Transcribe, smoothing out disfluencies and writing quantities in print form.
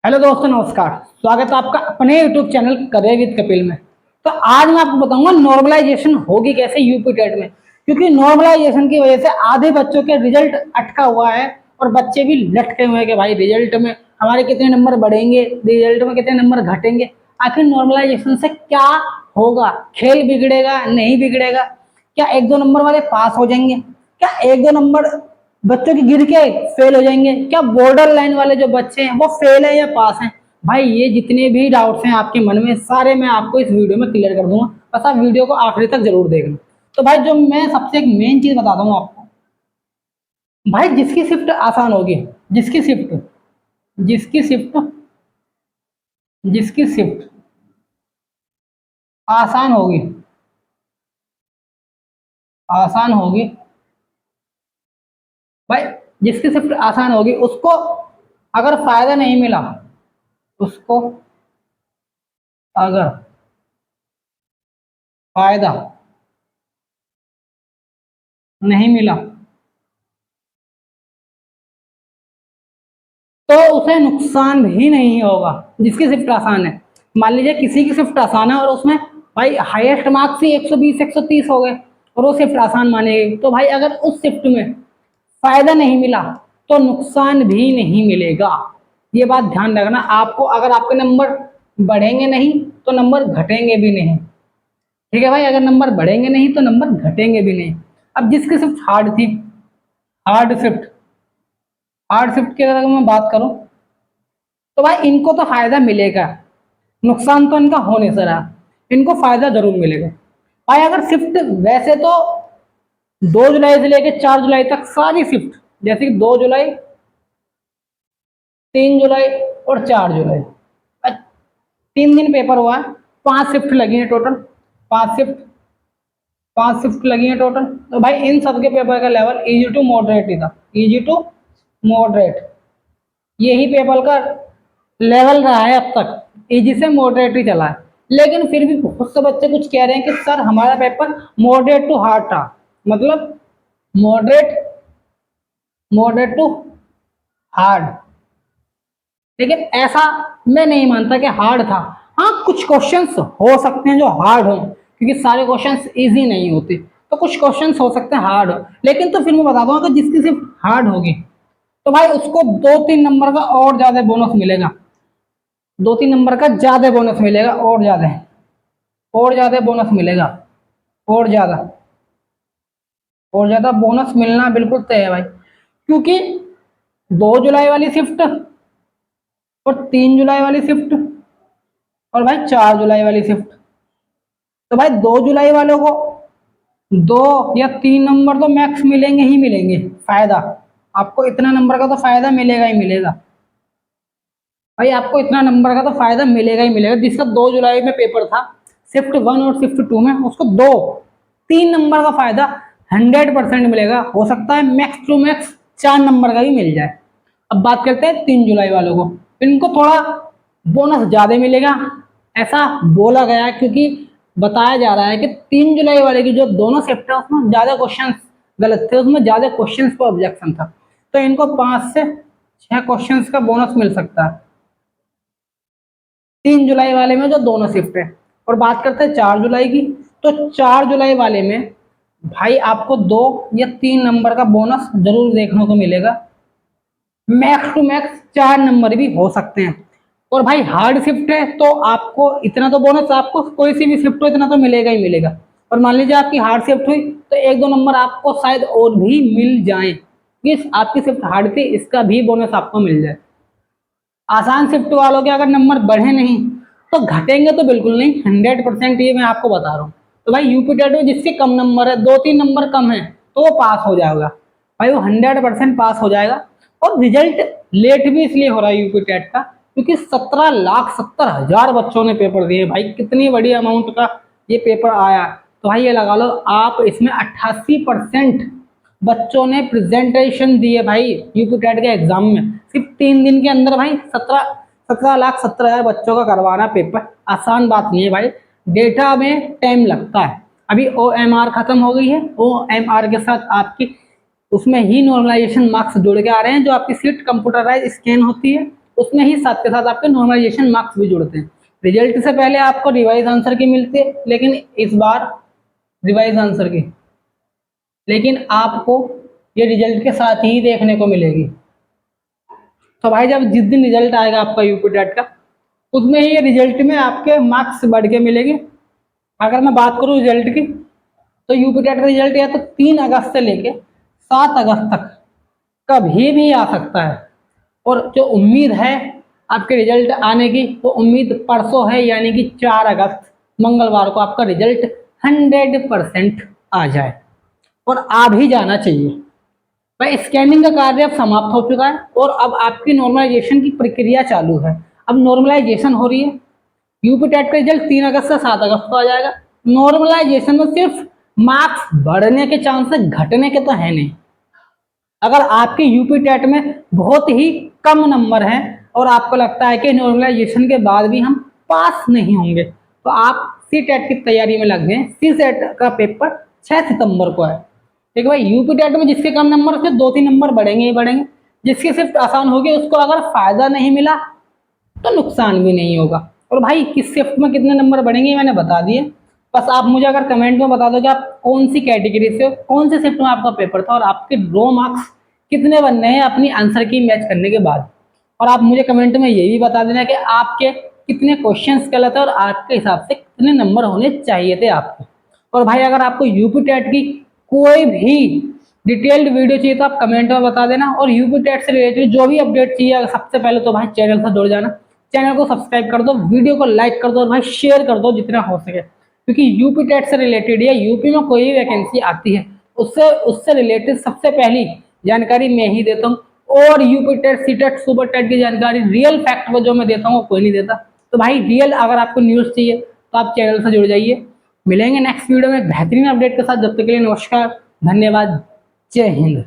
Hello दोस्तों, नमस्कार। स्वागत है आपका अपने YouTube channel career with Kapil में। तो आज मैं आपको बताऊंगा नॉर्मलाइजेशन होगी कैसे यूपी टेट में, क्योंकि नॉर्मलाइजेशन की वजह से आधे बच्चों के रिजल्ट अटका हुआ है और बच्चे भी लटके हुए हैं कि भाई रिजल्ट में हमारे कितने नंबर बढ़ेंगे, रिजल्ट में कितने नंबर घटेंगे। आखिर नॉर्मलाइजेशन से क्या होगा? खेल बिगड़ेगा, नहीं बिगड़ेगा? क्या एक दो नंबर वाले पास हो जाएंगे? क्या एक दो नंबर बच्चों की गिर के फेल हो जाएंगे? क्या बॉर्डर लाइन वाले जो बच्चे हैं वो फेल है या पास हैं? भाई ये जितने भी डाउट्स हैं आपके मन में सारे मैं आपको इस वीडियो में क्लियर कर दूंगा, बस आप वीडियो को आखिरी तक जरूर देखना। तो भाई जो मैं सबसे एक मेन चीज बता दूंगा आपको, भाई जिसकी शिफ्ट आसान होगी, जिसकी शिफ्ट जिसकी शिफ्ट जिसकी शिफ्ट आसान होगी, आसान होगी भाई जिसकी शिफ्ट आसान होगी उसको अगर फायदा नहीं मिला, उसको अगर फायदा नहीं मिला तो उसे नुकसान भी नहीं होगा। जिसकी शिफ्ट आसान है, मान लीजिए किसी की शिफ्ट आसान है और उसमें भाई हाईएस्ट मार्क्स ही 120 130 हो गए और वो शिफ्ट आसान मानेगी, तो भाई अगर उस शिफ्ट में फायदा नहीं मिला तो नुकसान भी नहीं मिलेगा। ये बात ध्यान रखना आपको। अगर आपके नंबर बढ़ेंगे नहीं तो नंबर घटेंगे भी नहीं, ठीक है भाई? अगर नंबर बढ़ेंगे नहीं तो नंबर घटेंगे भी नहीं। अब जिसकी शिफ्ट हार्ड थी, हार्ड शिफ्ट हार्ड शिफ्ट की अगर मैं बात करूं तो भाई इनको तो फायदा मिलेगा, नुकसान तो इनका हो नहीं सका, इनको फायदा जरूर मिलेगा। भाई अगर शिफ्ट वैसे तो 2 जुलाई से लेकर 4 जुलाई तक सारी शिफ्ट, जैसे कि 2 जुलाई, 3 जुलाई और 4 जुलाई, 3 दिन पेपर हुआ है, 5 शिफ्ट लगी है टोटल, 5 शिफ्ट 5 शिफ्ट लगी है टोटल। तो भाई इन सबके पेपर का लेवल इजी टू मॉडरेट ही था, इजी टू मॉडरेट यही पेपर का लेवल रहा है अब तक, इजी से मॉडरेट ही चला है। लेकिन फिर भी बहुत से बच्चे कुछ कह रहे हैं कि सर हमारा पेपर मॉडरेट टू हार्ड था, मतलब मॉडरेट मॉडरेट टू हार्ड। लेकिन ऐसा मैं नहीं मानता कि हार्ड था। हाँ, कुछ क्वेश्चंस हो सकते हैं जो हार्ड हो, क्योंकि सारे क्वेश्चंस इजी नहीं होते, तो कुछ क्वेश्चंस हो सकते हैं हार्ड हो। लेकिन तो फिर मैं बता दूंगा कि जिसकी सिर्फ हार्ड होगी तो भाई उसको 2-3 नंबर का और ज्यादा बोनस मिलेगा, 2-3 नंबर का ज्यादा बोनस मिलेगा, और ज्यादा बोनस मिलेगा, और ज्यादा और ज्यादा बोनस मिलना बिल्कुल तय है भाई। क्योंकि 2 जुलाई वाली शिफ्ट और 3 जुलाई वाली शिफ्ट और भाई 4 जुलाई वाली शिफ्ट, तो भाई 2 जुलाई वालों को 2 या 3 नंबर तो मैक्स मिलेंगे ही मिलेंगे फायदा। आपको इतना नंबर का तो फायदा मिलेगा ही मिलेगा भाई, आपको इतना नंबर का तो फायदा मिलेगा ही मिलेगा। जिसका 2 जुलाई में पेपर था शिफ्ट 1 और शिफ्ट 2 में, उसको 3 नंबर का फायदा 100% मिलेगा। हो सकता है मैक्स टू मैक्स 4 नंबर का भी मिल जाए। अब बात करते हैं 3 जुलाई वालों को, इनको थोड़ा बोनस ज्यादा मिलेगा, ऐसा बोला गया है, क्योंकि बताया जा रहा है कि 3 जुलाई वाले की जो दोनों शिफ्ट है उसमें ज्यादा क्वेश्चन गलत थे, उसमें ज्यादा क्वेश्चन पर ऑब्जेक्शन था, तो इनको 5 से 6 क्वेश्चन का बोनस मिल सकता है 3 जुलाई वाले में जो दोनों शिफ्ट है। और बात करते हैं 4 जुलाई की, तो 4 जुलाई वाले में भाई आपको 2 या 3 नंबर का बोनस जरूर देखने को मिलेगा, मैक्स टू मैक्स 4 नंबर भी हो सकते हैं। और भाई हार्ड शिफ्ट है तो आपको इतना तो बोनस, आपको कोई सी भी शिफ्ट हो इतना तो मिलेगा ही मिलेगा। और मान लीजिए आपकी हार्ड शिफ्ट हुई तो 1-2 नंबर आपको शायद और भी मिल जाए, इस आपकी शिफ्ट हार्ड थी इसका भी बोनस आपको मिल जाए। आसान शिफ्ट वालों के अगर नंबर बढ़े नहीं तो घटेंगे तो बिल्कुल नहीं, 100% ये मैं आपको बता रहा हूँ। तो भाई यूपी टेट में जिसके कम नंबर है, 2-3 नंबर कम है, तो वो पास हो जाएगा भाई, वो 100% पास हो जाएगा। और रिजल्ट लेट भी इसलिए हो रहा है यूपी टेट का, क्योंकि 17,70,000 बच्चों ने पेपर दिए भाई, कितनी बड़ी अमाउंट का ये पेपर आया। तो भाई ये लगा लो आप इसमें 88% बच्चों ने प्रेजेंटेशन दी है भाई यूपी टेट के एग्जाम में, सिर्फ 3 दिन के अंदर भाई 17,70,000 बच्चों का करवाना पेपर आसान बात नहीं है भाई, डेटा में टाइम लगता है। अभी OMR खत्म हो गई है, OMR के साथ आपकी उसमें ही नॉर्मलाइजेशन मार्क्स जुड़ के आ रहे हैं, जो आपकी सीट कंप्यूटराइज स्कैन होती है उसमें ही साथ के साथ आपके नॉर्मलाइजेशन मार्क्स भी जुड़ते हैं। रिजल्ट से पहले आपको रिवाइज आंसर की मिलती है, लेकिन इस बार रिवाइज आंसर की, लेकिन आपको ये रिजल्ट के साथ ही देखने को मिलेगी। तो भाई जब जिस दिन रिजल्ट आएगा आपका यूपी टेट का, उसमें ही ये रिजल्ट में आपके मार्क्स बढ़ के मिलेंगे। अगर मैं बात करूँ रिजल्ट की, तो यूपी टेट का रिजल्ट या तो 3 अगस्त से लेके 7 अगस्त तक कभी भी आ सकता है। और जो उम्मीद है आपके रिजल्ट आने की, वो उम्मीद परसों है, यानी कि 4 अगस्त मंगलवार को आपका रिजल्ट 100% आ जाए, और आ भी जाना चाहिए। भाई स्कैनिंग का कार्य अब समाप्त हो चुका है और अब आपकी नॉर्मलाइजेशन की प्रक्रिया चालू है। अब नॉर्मलाइजेशन हो रही है। यूपी टेट का रिजल्ट 3 अगस्त से 7 अगस्त को आ जाएगा। नॉर्मलाइजेशन में सिर्फ मार्क्स बढ़ने के चांस है, घटने के तो है नहीं। अगर आपके यूपी टेट में बहुत ही कम नंबर हैं और आपको लगता है कि नॉर्मलाइजेशन के बाद भी हम पास नहीं होंगे, तो आप सी टेट की तैयारी में लग गए। सी सेट का पेपर 6 सितंबर को है। ठीक है भाई, यूपी टेट में जिसके कम नंबर, उसके 2-3 नंबर बढ़ेंगे ही बढ़ेंगे। जिसके सिर्फ आसान हो गए, उसको अगर फायदा नहीं मिला तो नुकसान भी नहीं होगा। और भाई किस शिफ्ट में कितने नंबर बढ़ेंगे मैंने बता दिए। बस आप मुझे अगर कमेंट में बता दो कि आप कौन सी कैटेगरी से हो, कौन से शिफ्ट में आपका पेपर था, और आपके रो मार्क्स कितने बनने हैं अपनी आंसर की मैच करने के बाद। और आप मुझे कमेंट में ये भी बता देना कि आपके कितने क्वेश्चंस गलत है और आपके हिसाब से कितने नंबर होने चाहिए थे आपको। और भाई अगर आपको यूपी टेट की कोई भी डिटेल्ड वीडियो चाहिए तो आप कमेंट में बता देना। और यूपी टेट से रिलेटेड जो भी अपडेट चाहिए, सबसे पहले तो भाई चैनल से जुड़ जाना, चैनल को सब्सक्राइब कर दो, वीडियो को लाइक कर दो और भाई शेयर कर दो जितना हो सके। क्योंकि यूपी टेट से रिलेटेड या यूपी में कोई भी वैकेंसी आती है, उससे उससे रिलेटेड सबसे पहली जानकारी मैं ही देता हूँ। और UP TET, C TET, super TET की जानकारी रियल फैक्ट में जो मैं देता हूँ वो कोई नहीं देता। तो भाई रियल अगर आपको न्यूज़ चाहिए तो आप चैनल से जुड़ जाइए। मिलेंगे नेक्स्ट वीडियो में एक बेहतरीन अपडेट के साथ। जब तक के लिए नमस्कार, धन्यवाद, जय हिंद।